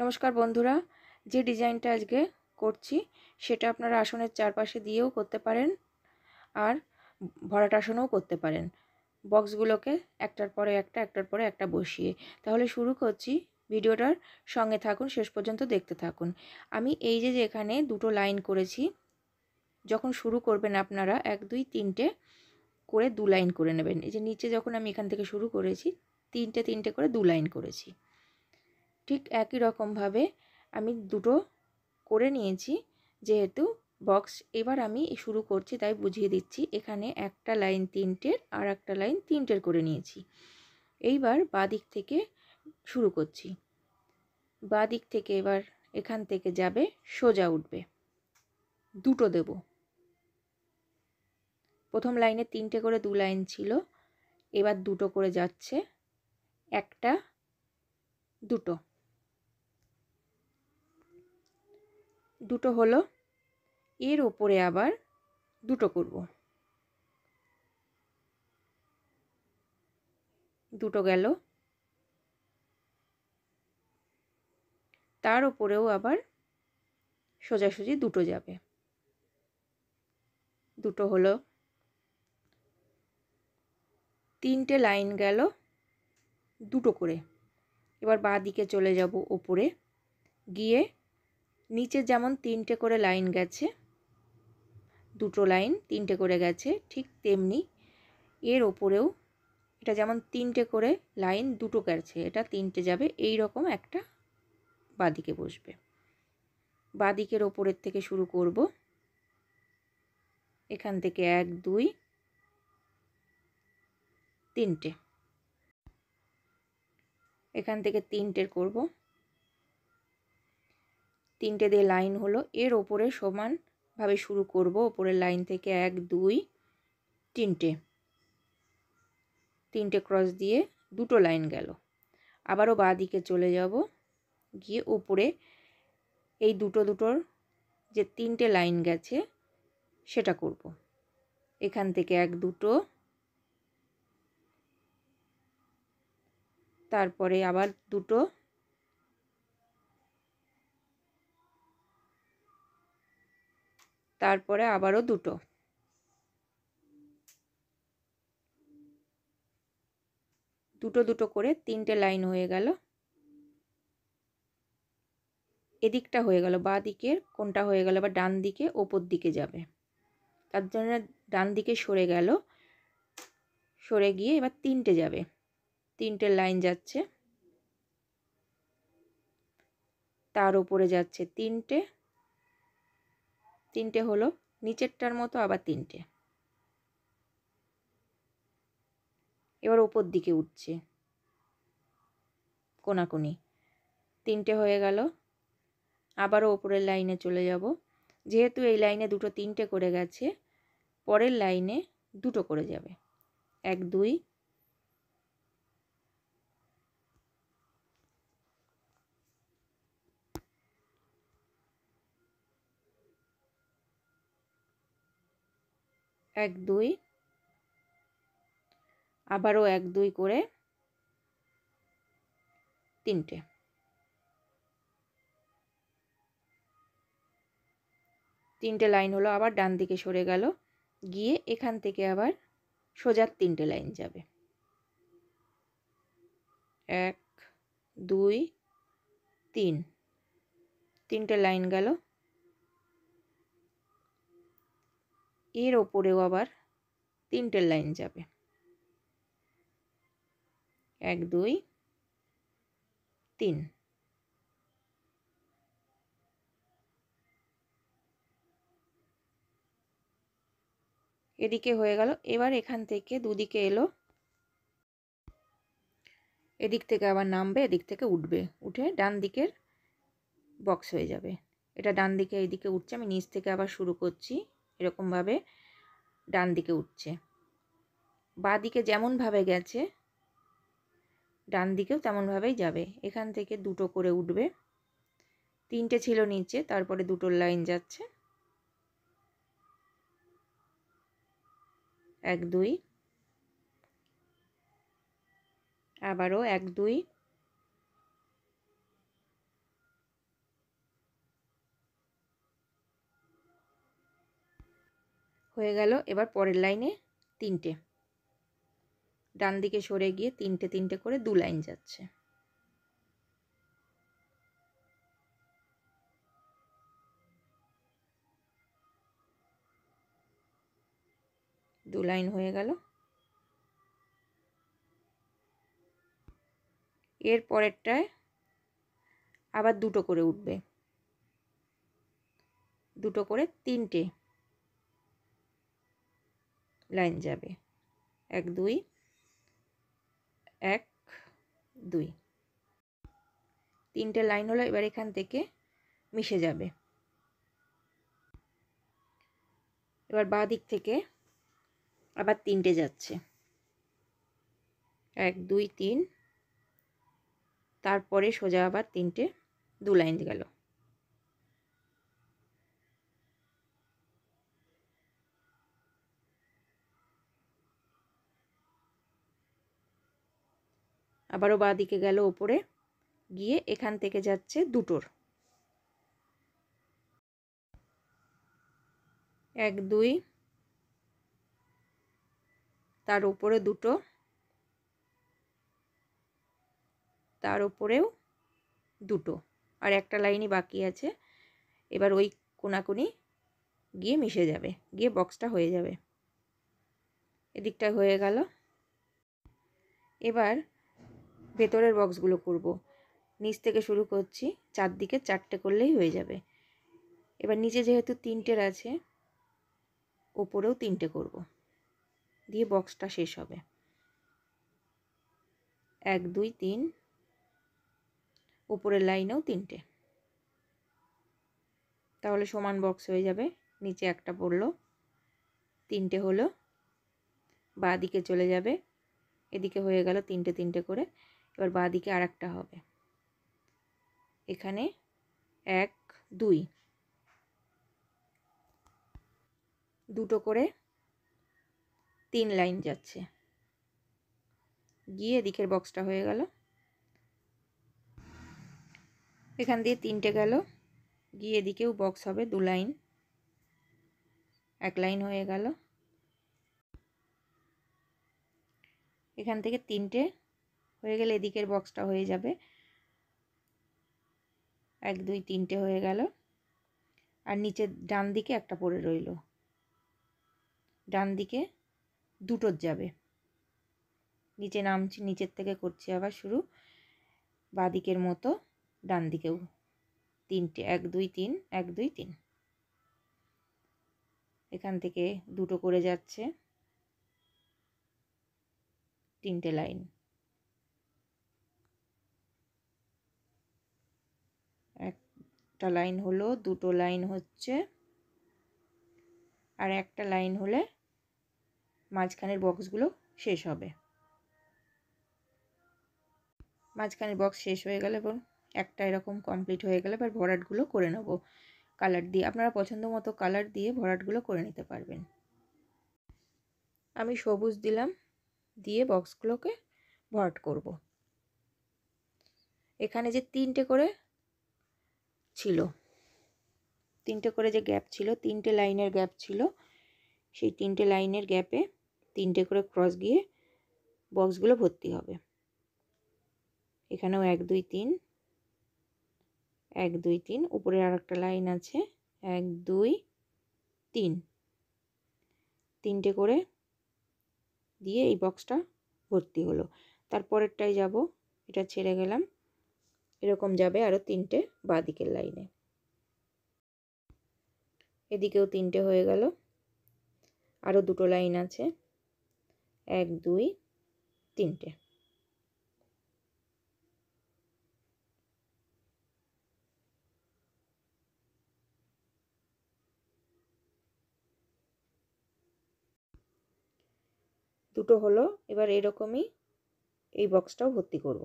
নমস্কার বন্ধুরা, যে ডিজাইনটা আজকে করছি সেটা আপনারা আসনের চারপাশে দিয়েও করতে পারেন আর ভরাট আসনেও করতে পারেন। বক্সগুলোকে একটার পরে একটা বসিয়ে। তাহলে শুরু করছি। ভিডিওটার সঙ্গে থাকুন, শেষ পর্যন্ত দেখতে থাকুন। আমি এই যে এখানে দুটো লাইন করেছি, যখন শুরু করবেন আপনারা 1 2 3টে করে 2 লাইন করে নেবেন। এই যে নিচে যখন আমি এখান থেকে শুরু করেছি 3টে করে 2 লাইন করেছি। ঠিক একই রকমভাবে আমি দুটো করে নিয়েছি। যেহেতু বক্স এবার আমি শুরু করছি তাই বুঝিয়ে দিচ্ছি। এখানে একটা লাইন 3টের আর একটা লাইন 3টের করে নিয়েছি। এইবার বাঁ দিক থেকে শুরু করছি। বাঁ দিক থেকে এবার এখান থেকে যাবে, সোজা উঠবে, দুটো দেব। প্রথম লাইনে 3টে করে 2 লাইন ছিল, এবার দুটো করে যাচ্ছে, একটা দুটো, দুটো হলো। এর ওপরে আবার দুটো করব, দুটো গেল। তার উপরেও আবার সোজাসুজি দুটো যাবে, দুটো হলো। 3টে লাইন গেল দুটো করে। এবার বাঁ দিকে চলে যাব, ওপরে গিয়ে নিচে যেমন 3টে করে লাইন গেছে, দুটো লাইন 3টে করে গেছে, ঠিক তেমনি এর ওপরেও এটা যেমন 3টে করে লাইন দুটো গেছে, এটা 3টে যাবে। এই রকম একটা বাঁ দিকে বসবে। বাঁ দিকের ওপরের থেকে শুরু করব। এখান থেকে 1 2 3টে, এখান থেকে 3টের করব। 3টে দিয়ে লাইন হলো। এর ওপরে সমানভাবে শুরু করব, ওপরের লাইন থেকে 1 2 3টে ক্রস দিয়ে দুটো লাইন গেল। আবারও বাঁ দিকে চলে যাব, গিয়ে ওপরে এই দুটোর যে 3টে লাইন গেছে সেটা করব। এখান থেকে 1 2, তারপরে আবার দুটো, তারপরে আবারও দুটো, দুটো করে 3টে লাইন হয়ে গেল। এদিকটা হয়ে গেল, বাঁ দিকের কোনটা হয়ে গেল। আবার ডান দিকে ওপর দিকে যাবে, তার জন্য ডান দিকে সরে গেল। সরে গিয়ে এবার 3টে যাবে, 3টে লাইন যাচ্ছে, তার উপরে যাচ্ছে 3টে হলো। নিচেরটার মতো আবার 3টে। এবার ওপর দিকে উঠছে কোনাকুনি, 3টে হয়ে গেল। আবারও ওপরের লাইনে চলে যাব। যেহেতু এই লাইনে দুটো 3টে করে গেছে, পরের লাইনে দুটো করে যাবে, 1 2 1 2, আবারও 1 2 করে 3টে। 3টে লাইন হলো। আবার ডান দিকে সরে গেল, গিয়ে এখান থেকে আবার সোজা 3টে লাইন যাবে, 1 2 3, 3টে লাইন গেল। এর ওপরেও আবার 3টে লাইন যাবে, 1 2 3। এদিকে হয়ে গেল। এবার এখান থেকে দুদিকে এলো, এদিক থেকে আবার নামবে, এদিক থেকে উঠবে, উঠে ডান দিকের বক্স হয়ে যাবে। এটা ডান দিকে এইদিকে উঠছে। আমি নিচ থেকে আবার শুরু করছি, এরকমভাবে ডান দিকে উঠছে। বাঁ দিকে যেমনভাবে গেছে ডান দিকেও তেমনভাবেই যাবে। এখান থেকে দুটো করে উঠবে, 3টে ছিল নিচে, তারপরে দুটোর লাইন যাচ্ছে, 1 2, আবারও 1 2, হয়ে গেল। এবার পরের লাইনে 3টে, ডান দিকে সরে গিয়ে 3টে 3টে করে 2 লাইন যাচ্ছে। দু লাইন হয়ে গেল। এর পরেরটায় আবার 2টো করে উঠবে, 2টো করে 3টে লাইন যাবে, 1 2 1 2, 3টে লাইন হলো। এবার এখান থেকে মিশে যাবে। এবার বাঁ দিক থেকে আবার 3টে যাচ্ছে, 1 2 3, তারপরে সোজা আবার 3টে 2 লাইন গেল। আবারও বাঁ দিকে গেল, ওপরে গিয়ে এখান থেকে যাচ্ছে 2টোর, 1 2, তার উপরে 2টো, তার উপরেও 2টো, আর একটা লাইনই বাকি আছে। এবার ওই কোনাকুনি গিয়ে মিশে যাবে, গিয়ে বক্সটা হয়ে যাবে। এদিকটা হয়ে গেল। এবার ভেতরের বক্সগুলো করব। নিচ থেকে শুরু করছি, চারদিকে 4টে করলেই হয়ে যাবে। এবার নিচে যেহেতু 3টের আছে, ওপরেও 3টে করব, দিয়ে বক্সটা শেষ হবে। 1 2 3, উপরের লাইনেও 3টে, তাহলে সমান বক্স হয়ে যাবে। নিচে একটা পড়লো, 3টে হলো, বাঁ দিকে চলে যাবে, এদিকে হয়ে গেল 3টে 3টে করে। এবার বাঁ দিকে আর একটা হবে, এখানে 1 2, 2টো করে 3 লাইন যাচ্ছে, গিয়ে এদিকের বক্সটা হয়ে গেল। এখান দিয়ে 3টে গেল, গিয়ে এদিকেও বক্স হবে 2 লাইন, 1 লাইন হয়ে গেল। এখান থেকে 3টে হয়ে গেলে এদিকের বক্সটা হয়ে যাবে, 1 2 3টে হয়ে গেল। আর নিচে ডান দিকে একটা পড়ে রইল, ডান দিকে 2টোর যাবে। নিচে নামছি, নিচের থেকে করছি আবার শুরু, বাঁ দিকের মতো ডান দিকেও 3টে, 1 2 3 1 2 3, এখান থেকে 2টো করে যাচ্ছে, 3টে লাইন, একটা লাইন হলো, 2টো লাইন হচ্ছে, আর একটা লাইন হলে মাঝখানের বক্সগুলো শেষ হবে। মাঝখানের বক্স শেষ হয়ে গেলে এবং একটা এরকম কমপ্লিট হয়ে গেলে এবার ভরাটগুলো করে নেব কালার দিয়ে। আপনারা পছন্দ মতো কালার দিয়ে ভরাটগুলো করে নিতে পারবেন। আমি সবুজ দিলাম, দিয়ে বক্সগুলোকে ভরাট করব। এখানে যে 3টে করে ছিল, 3টে করে যে গ্যাপ ছিল, 3টে লাইনের গ্যাপ ছিল, সেই 3টে লাইনের গ্যাপে 3টে করে ক্রস গিয়ে বক্সগুলো ভর্তি হবে। এখানেও 1 2 3 1 2 3, উপরে আর একটা লাইন আছে, 1 2 3, 3টে করে দিয়ে এই বক্সটা ভর্তি হলো। তারপরেরটাই যাব, এটা ছেড়ে গেলাম, এরকম যাবে আরও 3টে বাঁ দিকের লাইনে, এদিকেও 3টে হয়ে গেল, আরও 2টো লাইন আছে, 1 2 3টে। দুটো হলো। এবার এরকমই এই বক্সটাও ভর্তি করব।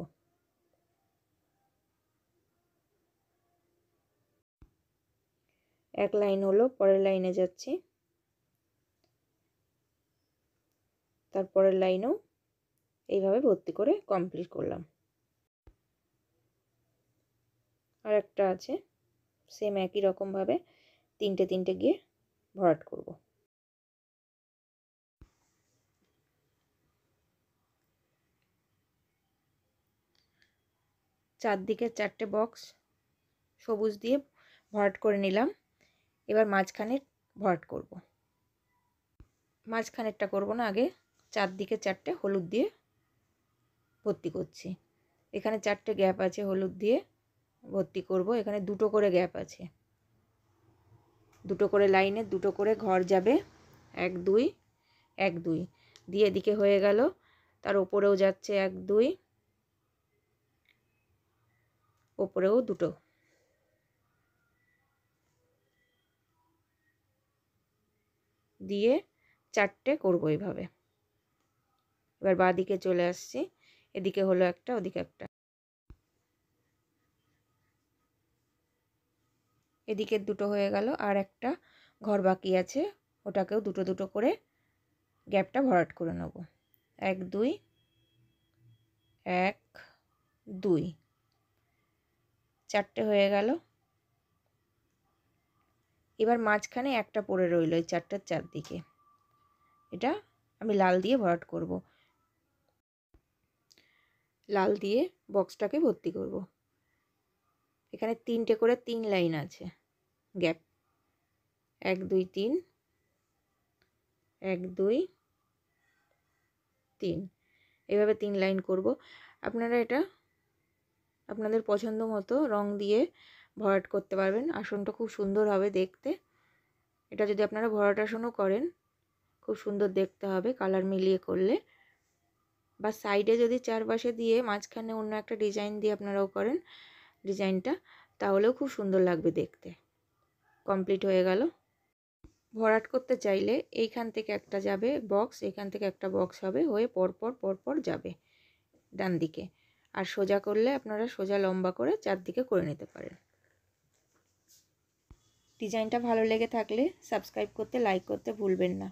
এক লাইন হলো, পরের লাইনে যাচ্ছি, তারপরের লাইনেও এইভাবে ভর্তি করে কমপ্লিট করলাম। আর একটা আছে, সেম একই রকমভাবে 3টে 3টে গিয়ে ভরাট করব। চারদিকে 4টে বক্স সবুজ দিয়ে ভরাট করে নিলাম। এবার মাঝখানে ভরাট করব। মাঝখানেরটা করব না, আগে চারদিকে 4টে হলুদ দিয়ে ভর্তি করছি। এখানে 4টে গ্যাপ আছে, হলুদ দিয়ে ভর্তি করব। এখানে 2টো করে গ্যাপ আছে, 2টো করে লাইনে 2টো করে ঘর যাবে। 1 2 1 2 দিয়ে এদিকে হয়ে গেল। তার ওপরেও যাচ্ছে 1 2, ওপরেও 2টো দিয়ে 4টে করব এইভাবে। এবার বাঁদিকে চলে আসছি, এদিকে হলো একটা, ওদিকে একটা। এদিকের 2টো হয়ে গেল, আর একটা ঘর বাকি আছে, ওটাকেও 2টো 2টো করে গ্যাপটা ভরাট করে নেব। 1 2 1 2, 4টে হয়ে গেল। এবার মাঝখানে একটা পড়ে রইল এই 4টার চারদিকে, এটা আমি লাল দিয়ে ভরাট করব। লাল দিয়ে বক্সটাকে ভর্তি করব। এখানে 3টে করে 3 লাইন আছে গ্যাপ, 1 2 3 1 2 3, এভাবে 3 লাইন করব। আপনারা এটা আপনাদের পছন্দ মতো রং দিয়ে ভরাট করতে পারবেন। আসনটা খুব সুন্দর হবে দেখতে। এটা যদি আপনারা ভরাট আসনও করেন খুব সুন্দর দেখতে হবে কালার মিলিয়ে করলে। বা সাইডে যদি চারপাশে দিয়ে মাঝখানে অন্য একটা ডিজাইন দিয়ে আপনারাও করেন ডিজাইনটা, তাহলেও খুব সুন্দর লাগবে দেখতে। কমপ্লিট হয়ে গেল। ভরাট করতে চাইলে এইখান থেকে একটা যাবে বক্স, এখান থেকে একটা বক্স হবে, হয়ে পরপর পরপর যাবে ডান দিকে। আর সোজা করলে আপনারা সোজা লম্বা করে চারদিকে করে নিতে পারেন। ডিজাইনটা ভালো লেগে থাকলে সাবস্ক্রাইব করতে, লাইক করতে ভুলবেন না।